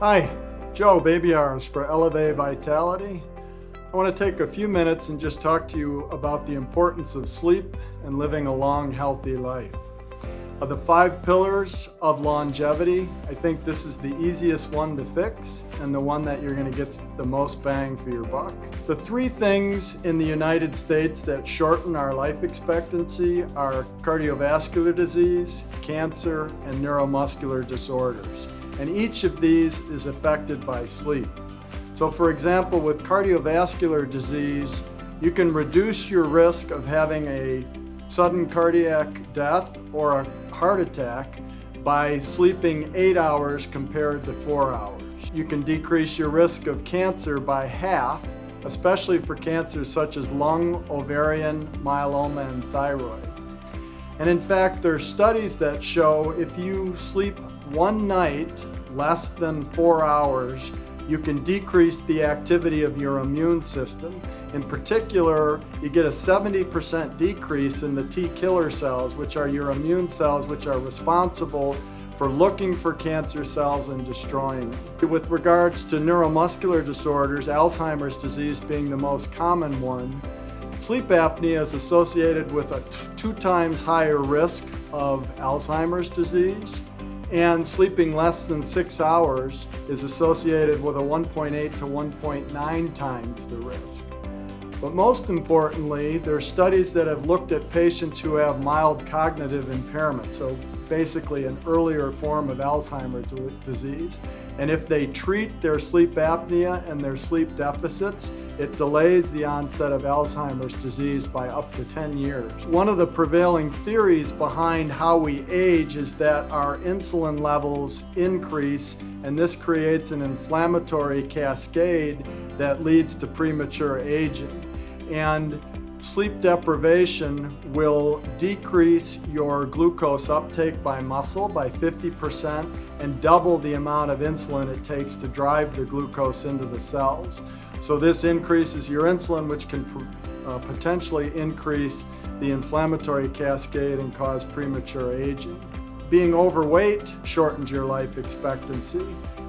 Hi, Joe, baby hours for Eleve Vitality. I want to take a few minutes and just talk to you about the importance of sleep and living a long, healthy life. Of the 5 pillars of longevity, I think this is the easiest one to fix and the one that you're going to get the most bang for your buck. The 3 things in the United States that shorten our life expectancy are cardiovascular disease, cancer, and neuromuscular disorders. And each of these is affected by sleep. So for example, with cardiovascular disease, you can reduce your risk of having a sudden cardiac death or a heart attack by sleeping 8 hours compared to 4 hours. You can decrease your risk of cancer by half, especially for cancers such as lung, ovarian, myeloma, and thyroid. And in fact, there are studies that show if you sleep one night less than 4 hours, you can decrease the activity of your immune system. In particular, you get a 70% decrease in the T killer cells, which are your immune cells, which are responsible for looking for cancer cells and destroying them. With regards to neuromuscular disorders, Alzheimer's disease being the most common one, sleep apnea is associated with a 2 times higher risk of Alzheimer's disease, and sleeping less than 6 hours is associated with a 1.8 to 1.9 times the risk. But most importantly, there are studies that have looked at patients who have mild cognitive impairment, so basically an earlier form of Alzheimer's disease. And if they treat their sleep apnea and their sleep deficits, it delays the onset of Alzheimer's disease by up to 10 years. One of the prevailing theories behind how we age is that our insulin levels increase, and this creates an inflammatory cascade that leads to premature aging. And sleep deprivation will decrease your glucose uptake by muscle by 50% and double the amount of insulin it takes to drive the glucose into the cells. So this increases your insulin, which can potentially increase the inflammatory cascade and cause premature aging. Being overweight shortens your life expectancy,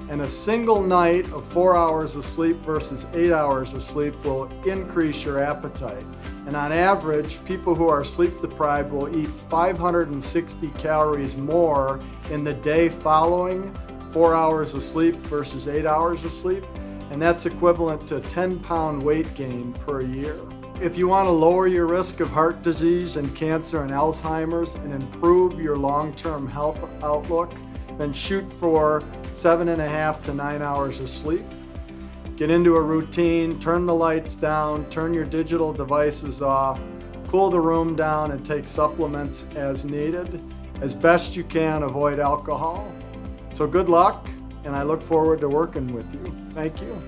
and a single night of 4 hours of sleep versus 8 hours of sleep will increase your appetite. And on average, people who are sleep deprived will eat 560 calories more in the day following 4 hours of sleep versus 8 hours of sleep, and that's equivalent to a 10-pound weight gain per year. If you want to lower your risk of heart disease and cancer and Alzheimer's and improve your long-term health outlook, then shoot for 7.5 to 9 hours of sleep. Get into a routine, turn the lights down, turn your digital devices off, cool the room down, and take supplements as needed. As best you can, avoid alcohol. So good luck, and I look forward to working with you. Thank you.